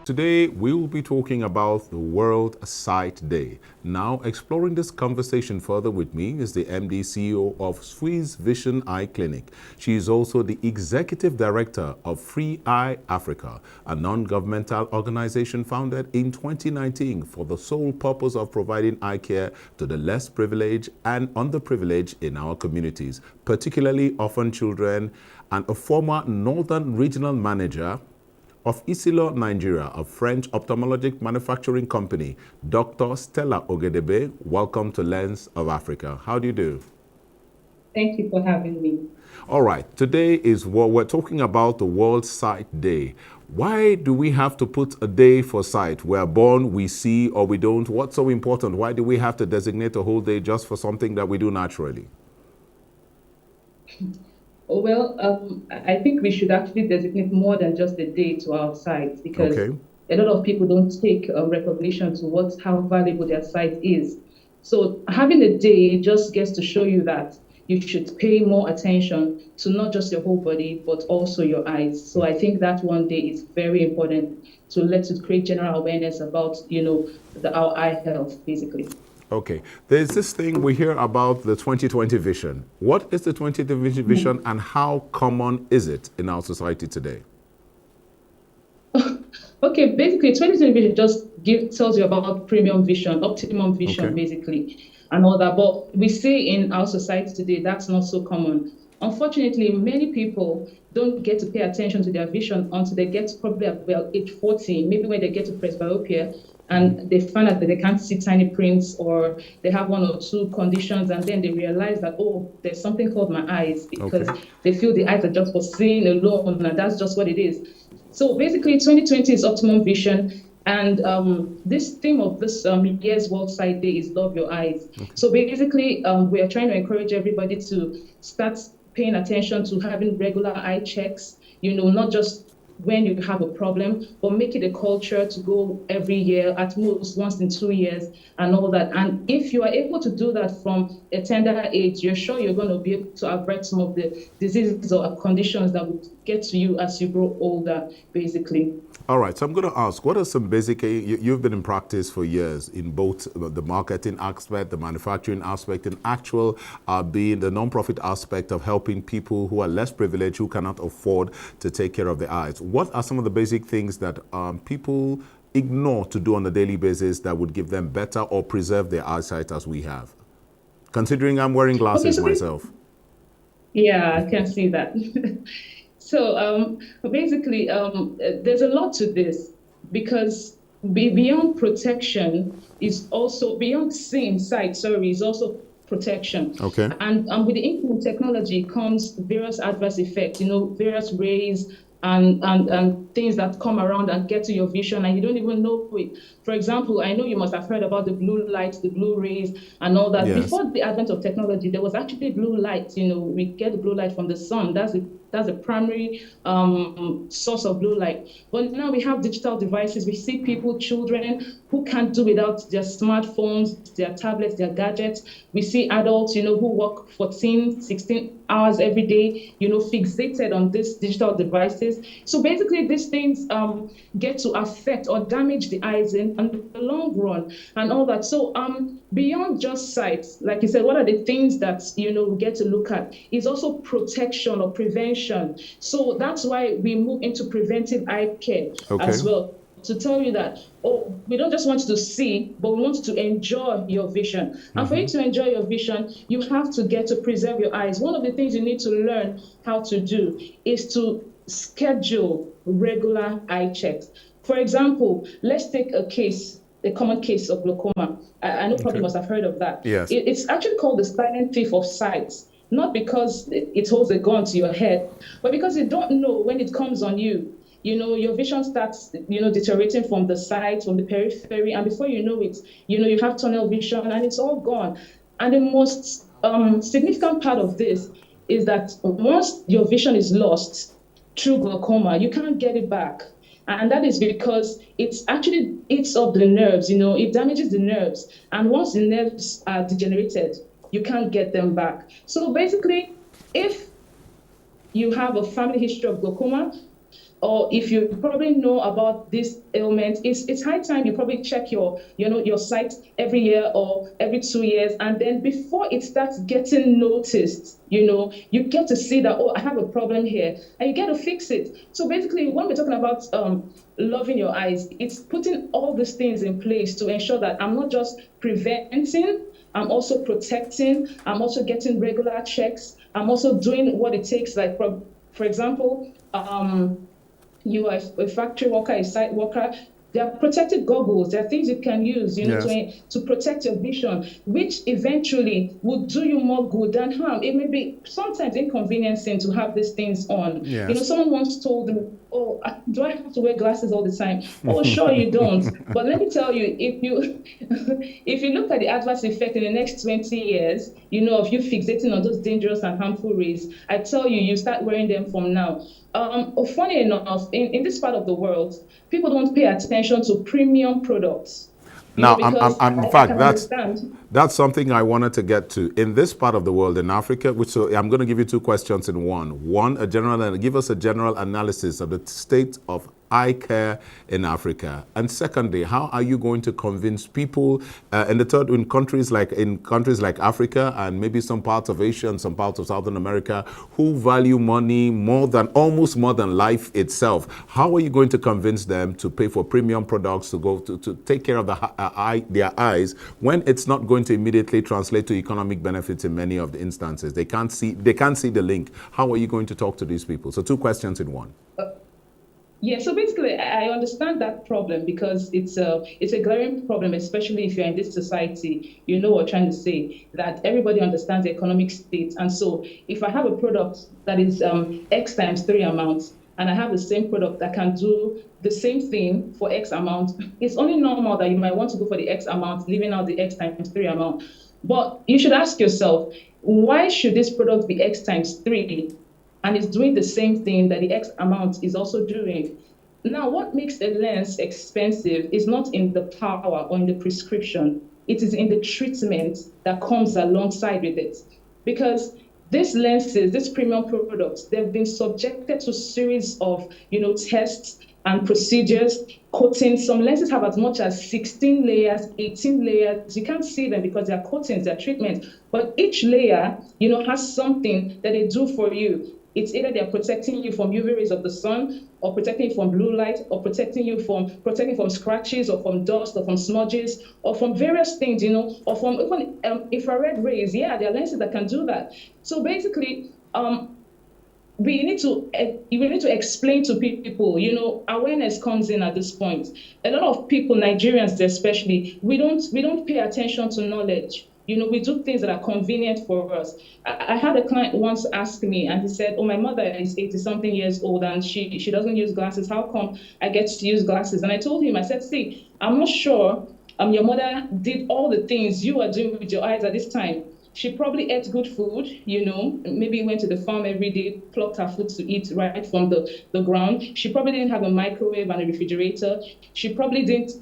Today, we will be talking about the World Sight Day. Now, exploring this conversation further with me is the MD CEO of Swiss Vision Eye Clinic. She is also the Executive Director of Free Eye Africa, a non-governmental organization founded in 2019 for the sole purpose of providing eye care to the less privileged and underprivileged in our communities, particularly orphan children, and a former Northern Regional Manager of Isilo, Nigeria, a French ophthalmologic manufacturing company. Dr. Stella Ogedegbe, welcome to Lens of Africa. How do you do? Thank you for having me. All right, today is what we're talking about, the World Sight Day. Why do we have to put a day for sight? We're born, we see, or we don't. What's so important? Why do we have to designate a whole day just for something that we do naturally? Well, I think we should actually designate more than just a day to our sight, because Okay. a lot of people don't take recognition to how valuable their sight is. So having a day just gets to show you that you should pay more attention to not just your whole body, but also your eyes. So I think that one day is very important to create general awareness about, our eye health, basically. Okay. There's this thing we hear about the 2020 vision. What is the 2020 vision and how common is it in our society today? Okay, basically, 2020 vision just tells you about premium vision, optimum vision, Okay. basically, and all that. But we see in our society today that's not so common. Unfortunately, many people don't get to pay attention to their vision until they get to probably about age 40, maybe when they get to presbyopia, and they find out that they can't see tiny prints, or they have one or two conditions, and then they realize that, oh, there's something called my eyes, because they feel the eyes are just for seeing alone, and that's just what it is. So basically, 2020 is optimum vision. And this theme of this year's World Sight Day is Love Your Eyes. Okay. So basically, we are trying to encourage everybody to start paying attention to having regular eye checks, not just when you have a problem, but make it a culture to go every year, at most once in 2 years, and all that. And if you are able to do that from a tender age, you're sure you're going to be able to avert some of the diseases or conditions that would get to you as you grow older, basically. All right, so I'm going to ask, what are some basic, you've been in practice for years in both the marketing aspect, the manufacturing aspect, and actual being the nonprofit aspect of helping people who are less privileged, who cannot afford to take care of their eyes. What are some of the basic things that people ignore to do on a daily basis that would give them better or preserve their eyesight as we have? Considering I'm wearing glasses myself. Yeah, I can see that. So basically, there's a lot to this, because beyond protection is also, beyond sight, is also protection. Okay. And with the increase in technology comes various adverse effects, various rays and things that come around and get to your vision, and you don't even know it. For example, I know you must have heard about the blue light, the blue rays, and all that. Yes. Before the advent of technology, there was actually blue light. We get the blue light from the sun. That's the primary source of blue light. But now we have digital devices. We see people, children, who can't do without their smartphones, their tablets, their gadgets. We see adults, who work 14, 16 hours every day, fixated on these digital devices. So basically, these things get to affect or damage the eyes in the long run and all that. So beyond just sight, like you said, what are the things that we get to look at is also protection or prevention. So that's why we move into preventive eye care as well, to tell you that, we don't just want you to see, but we want you to enjoy your vision. Mm-hmm. And for you to enjoy your vision, you have to get to preserve your eyes. One of the things you need to learn how to do is to schedule regular eye checks. For example, let's take a common case of glaucoma. I know probably must have heard of that. Yes. It's actually called the silent thief of sight. Not because it holds a gun to your head, but because you don't know when it comes on you. Your vision starts, deteriorating from the side, from the periphery, and before you know it, you have tunnel vision, and it's all gone. And the most significant part of this is that once your vision is lost through glaucoma, you can't get it back. And that is because it's actually eats up the nerves, it damages the nerves. And once the nerves are degenerated, you can't get them back. So basically, if you have a family history of glaucoma, or if you probably know about this ailment, it's high time you probably check your sight every year or every 2 years, and then before it starts getting noticed, you get to see that, oh, I have a problem here, and you get to fix it. So basically, when we're talking about loving your eyes, it's putting all these things in place to ensure that I'm not just preventing, I'm also protecting, I'm also getting regular checks, I'm also doing what it takes, like for example, you are a factory worker, a site worker. There are protective goggles. There are things you can use, Yes. to protect your vision, which eventually will do you more good than harm. It may be sometimes inconveniencing to have these things on. Yes. Someone once told me, "Oh, do I have to wear glasses all the time?" Oh, sure you don't. But let me tell you, if you if you look at the adverse effect in the next 20 years, of you fixating on those dangerous and harmful rays, I tell you, you start wearing them from now. Funny enough, in this part of the world, people don't pay attention to premium products, Now, because in I fact, can understand. that's something I wanted to get to. In this part of the world, in Africa, which, so I'm going to give you two questions in one. One, give us a general analysis of the state of eye care in Africa, and secondly, how are you going to convince people in countries like Africa and maybe some parts of Asia and some parts of Southern America who value money almost more than life itself? How are you going to convince them to pay for premium products to take care of their eyes when it's not going to immediately translate to economic benefits in many of the instances? They can't see the link. How are you going to talk to these people? So two questions in one. Yeah, so basically, I understand that problem because it's a glaring problem, especially if you're in this society. You know what I'm trying to say, that everybody understands the economic state. And so if I have a product that is X times 3 amounts, and I have the same product that can do the same thing for X amount, it's only normal that you might want to go for the X amount, leaving out the X times 3 amount. But you should ask yourself, why should this product be X times 3? And it's doing the same thing that the X amount is also doing. Now, what makes a lens expensive is not in the power or in the prescription. It is in the treatment that comes alongside with it. Because these lenses, these premium products, they've been subjected to a series of, tests and procedures, coatings. Some lenses have as much as 16 layers, 18 layers. You can't see them because they're coatings, they're treatments. But each layer, has something that they do for you. It's either they're protecting you from UV rays of the sun, or protecting you from blue light, or protecting from scratches, or from dust, or from smudges, or from various things, or from even infrared rays. Yeah, there are lenses that can do that. So basically, we need to explain to people, awareness comes in at this point. A lot of people, Nigerians especially, we don't pay attention to knowledge. We do things that are convenient for us. I had a client once ask me, and he said, "Oh, my mother is 80 something years old and she doesn't use glasses. How come I get to use glasses?" And I told him, I said, "See, I'm not sure your mother did all the things you are doing with your eyes at this time. She probably ate good food, maybe went to the farm every day, plucked her food to eat right from the ground. She probably didn't have a microwave and a refrigerator. She probably didn't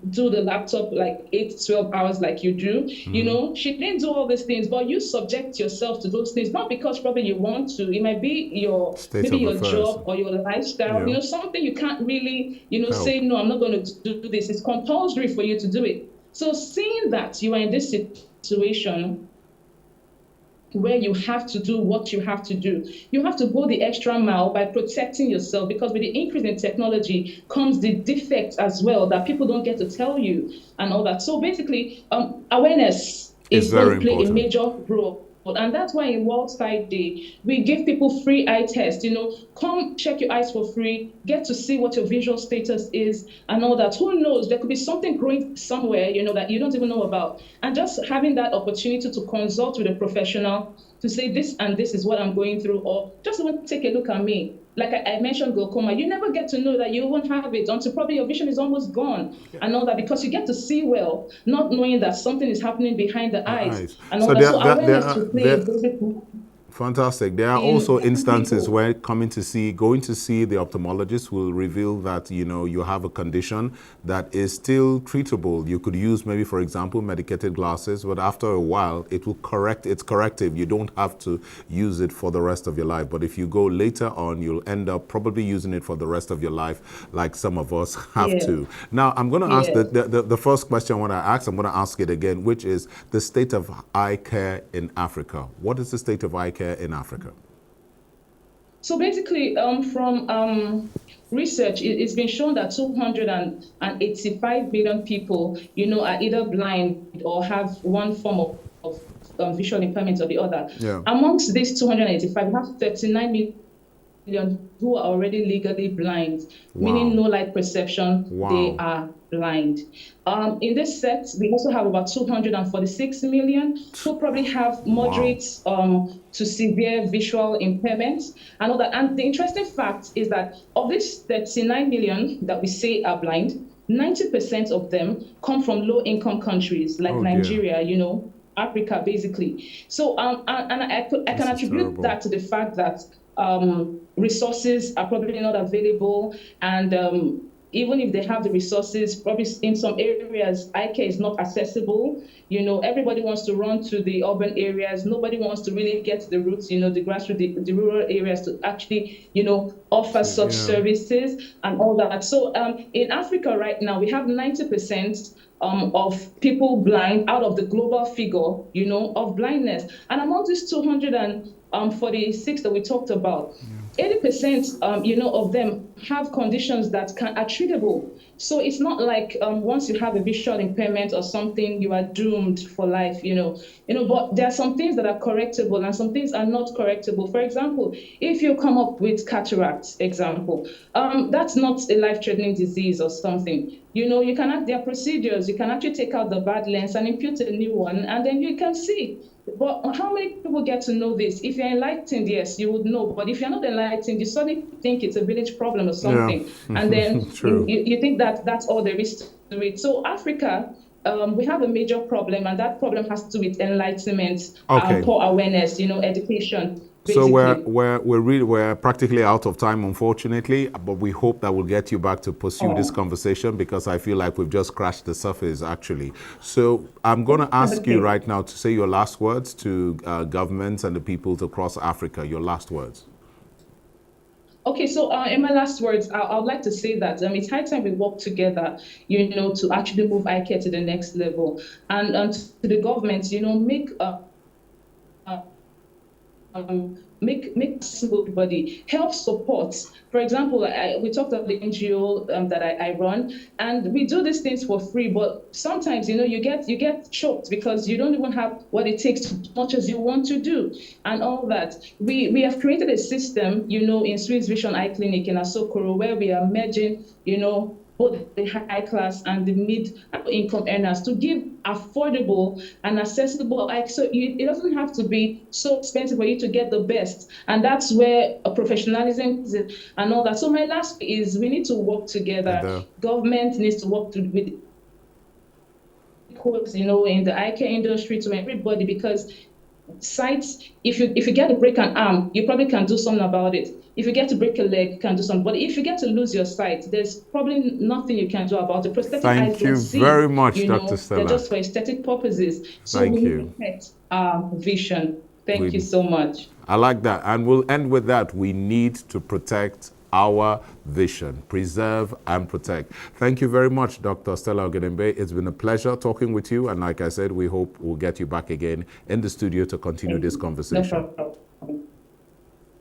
do the laptop like 8, 12 hours like you do. She didn't do all these things, but you subject yourself to those things, not because probably you want to. It might be your job or your lifestyle, something you can't really, say, no, I'm not going to do this. It's compulsory for you to do it. So seeing that you are in this situation where you have to do what you have to do. You have to go the extra mile by protecting yourself, because with the increase in technology comes the defects as well that people don't get to tell you and all that. So basically, awareness is going to play a major role. And that's why in World Sight Day, we give people free eye tests. Come check your eyes for free, get to see what your visual status is and all that. Who knows, there could be something growing somewhere, that you don't even know about. And just having that opportunity to consult with a professional to say this and this is what I'm going through, or just even take a look at me. Like I mentioned glaucoma, you never get to know that you won't have it until probably your vision is almost gone and all that, because you get to see well, not knowing that something is happening behind the eyes and all that. So awareness to play a basic. Fantastic. There are In also instances people, where going to see the ophthalmologist will reveal that, you have a condition that is still treatable. You could use maybe, for example, medicated glasses, but after a while, it will correct its corrective. You don't have to use it for the rest of your life. But if you go later on, you'll end up probably using it for the rest of your life, like some of us have yeah, to. Now, I'm going to ask yeah. the first question I want to ask, I'm going to ask it again, which is the state of eye care in Africa. What is the state of eye care in Africa? So basically, from research, it's been shown that 285 million people, are either blind or have one form of visual impairment or the other. Yeah. Amongst these 285, we have 39 million who are already legally blind, meaning Wow. no light perception, they Wow. are blind. In this set, we also have about 246 million who probably have Wow. moderate to severe visual impairment and all that. And the interesting fact is that of these 39 million that we say are blind, 90% of them come from low-income countries like Oh dear. Nigeria, Africa, basically. So, and I can This is attribute terrible. that to the fact that resources are probably not available, and even if they have the resources, probably in some areas, eye care is not accessible. Everybody wants to run to the urban areas. Nobody wants to really get to the roots, the grassroots, the rural areas to actually, offer such Yeah. services and all that. So in Africa right now, we have 90% of people blind out of the global figure, of blindness. And among these 246 that we talked about, 80%, of them have conditions that are treatable. So it's not like once you have a visual impairment or something, you are doomed for life, But there are some things that are correctable and some things are not correctable. For example, if you come up with cataract, example, that's not a life-threatening disease or something. You can there are procedures. You can actually take out the bad lens and impute a new one, and then you can see. But how many people get to know this? If you're enlightened, yes, you would know. But if you're not enlightened, you suddenly think it's a village problem or Yeah. something. And then True. you think that that's all there is to it. So Africa, we have a major problem, and that problem has to do with enlightenment, Okay. poor awareness, education, So basically. we're practically out of time, unfortunately. But we hope that we'll get you back to pursue this Oh, conversation because I feel like we've just scratched the surface, actually. So I'm going to ask you okay. right now to say your last words to governments and the peoples across Africa. Your last words. Okay, so in my last words, I would like to say that it's high time we work together, to actually move ICARE to the next level. And to the government, make make accessible to everybody, help support. For example, we talked about the NGO that I run, and we do these things for free. But sometimes, you get choked because you don't even have what it takes as much as you want to do, and all that. We have created a system, in Swiss Vision Eye Clinic in Asokoro, where we are merging, both the high class and the mid income earners to give affordable and accessible eye. So it doesn't have to be so expensive for you to get the best. And that's where a professionalism is and all that. So my last is we need to work together. And Government needs to work with in the eye care industry to everybody, because sites, if you get to break an arm, you probably can do something about it. If you get to break a leg, you can do something. But if you get to lose your sight, there's probably nothing you can do about it. Prosthetic eyes thank don't you very see, much, Dr. they're Stella. just for aesthetic purposes. So we Thank need to you. protect our vision. Thank you We so much. I like that. And we'll end with that. We need to protect our vision, preserve and protect. Thank you very much, Dr. Stella Ogedegbe. It's been a pleasure talking with you. And like I said, we hope we'll get you back again in the studio to continue Thank this you. No conversation. problem.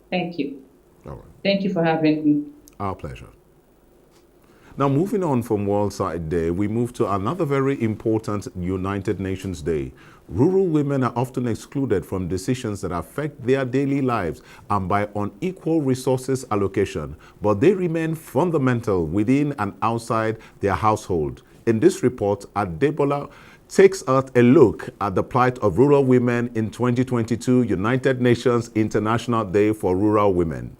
Thank you. All right. Thank you for having me. Our pleasure. Now, moving on from World Sight Day, we move to another very important United Nations Day. Rural women are often excluded from decisions that affect their daily lives and by unequal resources allocation, but they remain fundamental within and outside their household. In this report, Adebola takes us a look at the plight of rural women in 2022 United Nations International Day for Rural Women.